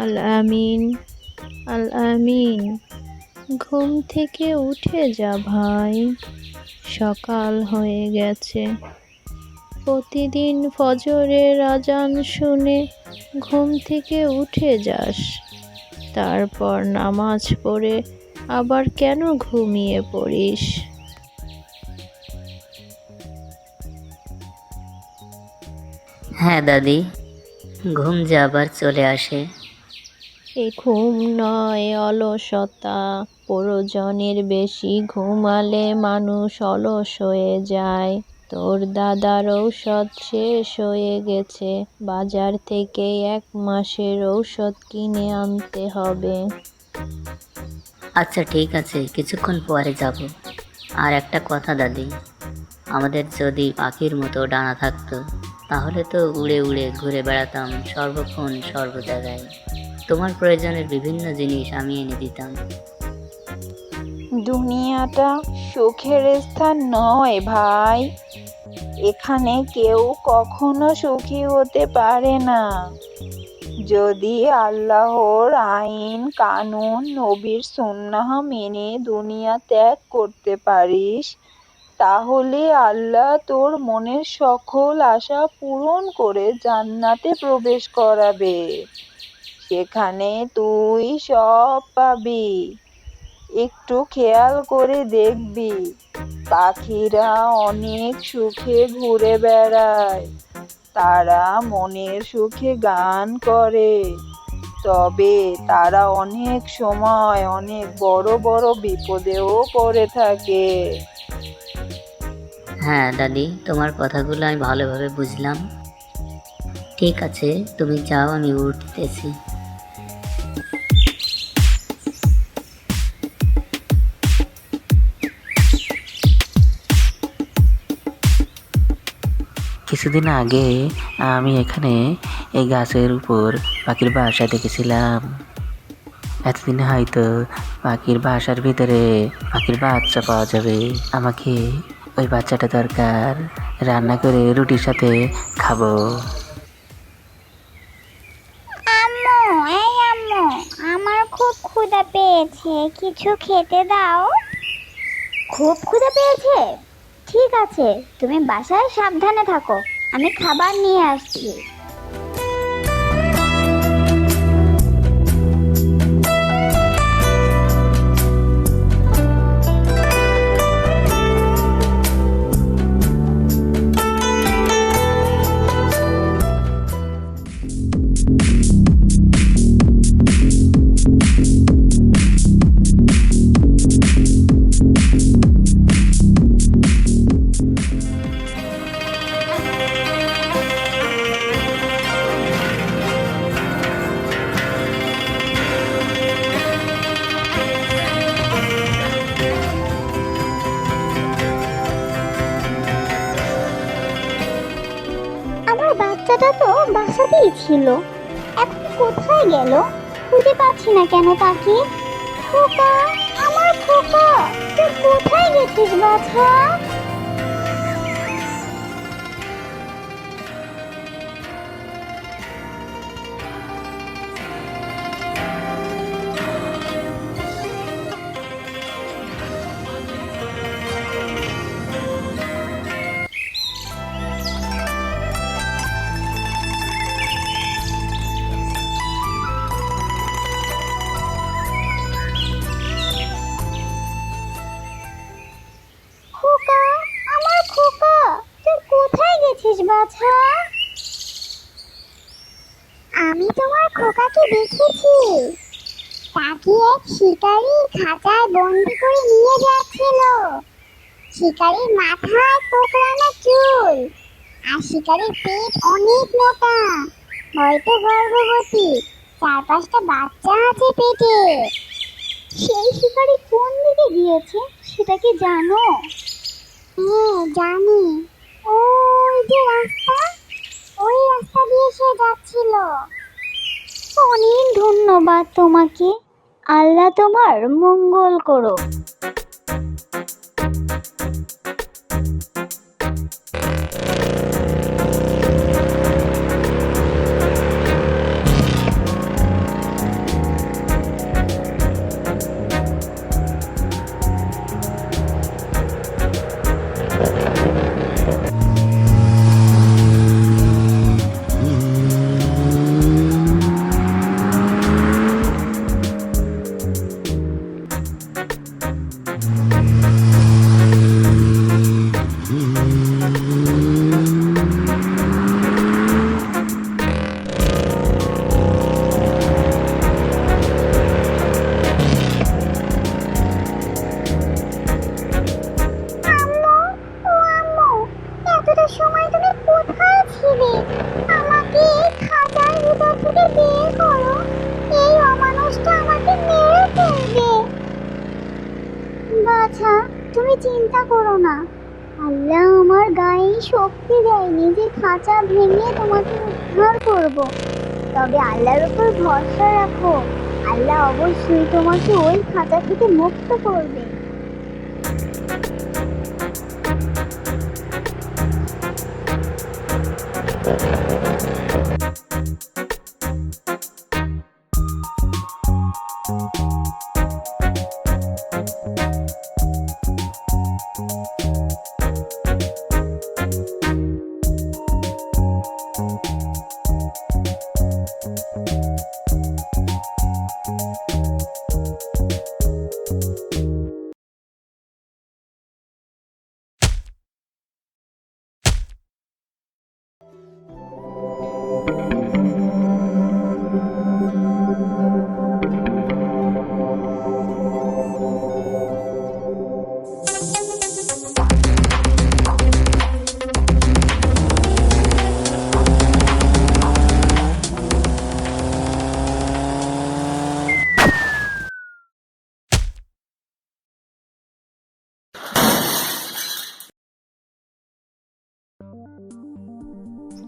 আল আমিন, আল আমিন। ঘুম থেকে উঠে যা ভাই, সকাল হয়ে গেছে। প্রতিদিন ফজরের আজান শুনে ঘুম থেকে উঠে যাস, তারপর নামাজ পড়ে আবার কেন ঘুমিয়ে পড়িস? হ্যাঁ দাদি, ঘুম যে আবার চলে আসে। এ ঘুম নয়, অলসতা। প্রয়োজনের বেশি ঘুমালে মানুষ অলস হয়ে যায়। তোর দাদার ঔষধ শেষ হয়ে গেছে, বাজার থেকে 1 মাসের ঔষধ কিনে আনতে হবে। আচ্ছা ঠিক আছে, কিছুক্ষণ পরে যাব। আর একটা কথা দাদি, আমাদের যদি পাখির মতো ডানা থাকতো তাহলে তো উড়ে উড়ে ঘুরে বেড়াতাম সর্বক্ষণ সর্ব জায়গায়। তোমার প্রয়োজনের বিভিন্ন জিনিস আমি এনে দিতাম। দুনিয়াটা সুখের স্থান নয় ভাই। এখানে কেউ কখনো সুখী হতে পারে না। যদি আল্লাহর আইন কানুন নবীর সুন্নাহ মেনে দুনিয়া ত্যাগ করতে পারিস, তাহলে আল্লাহ তোর মনের সকল আশা পূরণ করে জান্নাতে প্রবেশ করাবে। সেখানে তুই সব পাবি। একটু খেয়াল করে দেখবি, পাখিরা অনেক সুখে ঘুরে বেড়ায়, তারা মনের সুখে গান করে। তবে তারা অনেক সময় অনেক বড় বড় বিপদেও পড়ে থাকে। হ্যাঁ দাদি, তোমার কথাগুলো আমি ভালোভাবে বুঝলাম। ঠিক আছে, তুমি যাও, আমি উঠতেছি। কিছুদিন আগে আমি এখানে এই গাছের উপর পাখির বাসা দেখেছিলাম। এতদিনে হয়তো পাখির বাসার ভিতরে পাখির বাচ্চা পাওয়া যাবে। আমাকে ওই বাচ্চাটা দরকার, রান্না করে রুটির সাথে খাবো। আম্মু, এই আম্মু, আমার খুব ক্ষুধা পেয়েছে, কিছু খেতে দাও। খুব ক্ষুধা পেয়েছে? ঠিক আছে, তুমি বাসায় সাবধানে থাকো, আমি খাবার নিয়ে আসছি। আমার বাচ্চাটা তো বাসাতেই ছিল, এখন কোথায় গেল? খুঁজে পাচ্ছি না কেন তাকে। খোকা, আমার খোকা, তুই কোথায় গেছিস বাছা? খোকা, আমার খোকা, তুই কোথায় গেছিস বাছা? আমি তোমার খোকাকে দেখেছি, তাকে এক শিকারী খাঁচায় বন্দি করে নিয়ে যাচ্ছিল। শিকারীর মাথায় কোকড়ানো চুল, আর শিকারীর পেট অনেক মোটা, হয়তো গর্ভবতী, 4-5টা বাচ্চা আছে পেটে। সেই শিকারী কোন দিকে গিয়েছে সেটা কি জানো? হ্যাঁ জানি, ওই যে রাস্তা, ওই রাস্তা দিয়ে সে যাচ্ছিল। অনেক ধন্যবাদ তোমাকে, আল্লাহ তোমার মঙ্গল করো। বাছা, তুমি চিন্তা করো না। আল্লাহ আমার গায়ে শক্তি দেয়নি যে খাঁচা ভেঙে তোমাকে উদ্ধার করব। তবে আল্লাহর উপর ভরসা রাখো, আল্লাহ অবশ্যই তোমাকে ওই খাঁচা থেকে মুক্ত করবে।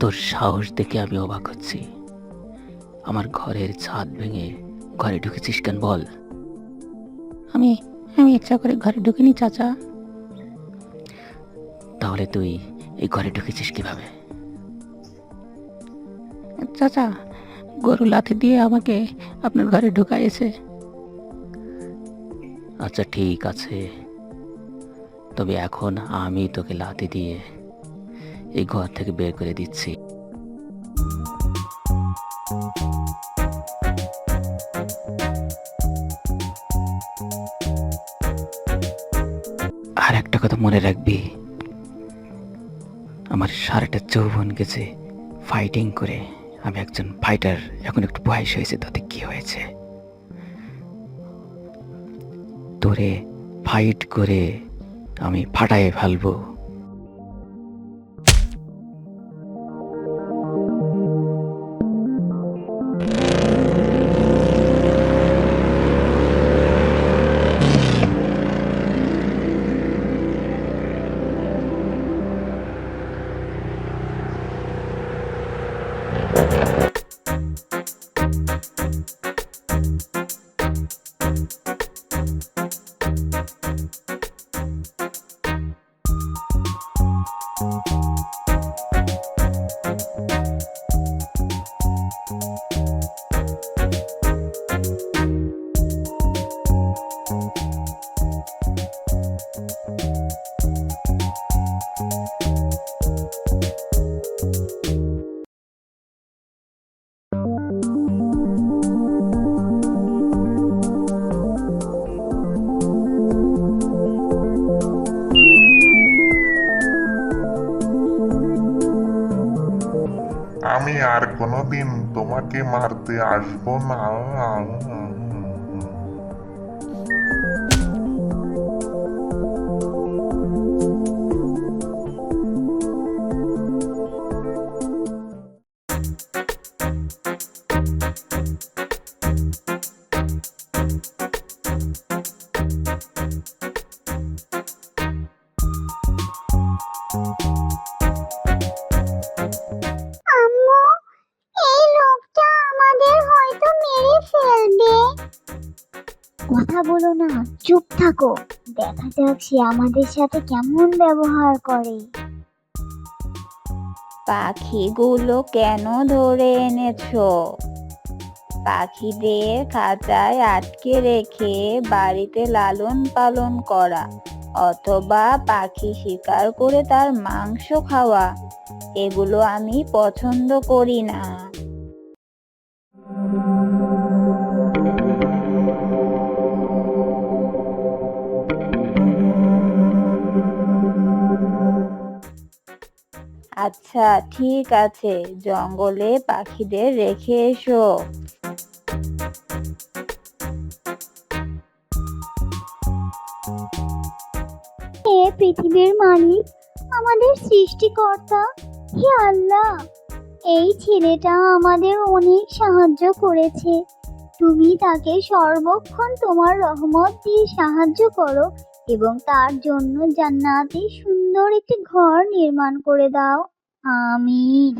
তোর সাহস দেখে আমি অবাক হচ্ছি। আমার ঘরের ছাদ ভেঙে ঘরে ঢুকেছিস কেন বল? আমি আমি ইচ্ছা করে ঘরে ঢুকিনি চাচা। তাহলে তুই এই ঘরে ঢুকেছিস কিভাবে? চাচা, গরু লাথি দিয়ে আমাকে আপনার ঘরে ঢুকাইয়েছে। আচ্ছা ঠিক আছে, তবে এখন আমি তোকে লাথি দিয়ে এই ঘর থেকে বের করে দিচ্ছি। আর একটা কথা মনে রাখবি, আমার সারাটা যৌবন গেছে ফাইটিং করে। আমি একজন ফাইটার, এখন একটু বয়স হয়েছে, তাতে কি হয়েছে? তোরে ফাইট করে আমি ফাটায় ফেলবো। আমি আর কোনোদিন তোমাকে মারতে আসবো না। আম্মু, এই লোকটা আমাদের হয়তো মেরে ফেলবে। কথা বলো না, চুপ থাকো। দেখা যাক সে আমাদের সাথে কেমন ব্যবহার করে। পাখিগুলো কেন ধরে এনেছো? পাখিদের খাঁচায় আটকে রেখে বাড়িতে লালন পালন করা অথবা পাখি শিকার করে তার মাংস খাওয়া, এগুলো আমি পছন্দ করি না। আচ্ছা ঠিক আছে, জঙ্গলে পাখিদের রেখে এসো। হে পৃথিবীর মালিক, আমাদের সৃষ্টিকর্তা, হে আল্লাহ, এই ছেলেটা আমাদের অনেক সাহায্য করেছে। তুমি তাকে সর্বক্ষণ তোমার রহমত দিয়ে সাহায্য করো এবং তার জন্য জান্নাতে সুন্দর একটি ঘর নির্মাণ করে দাও। আমিন।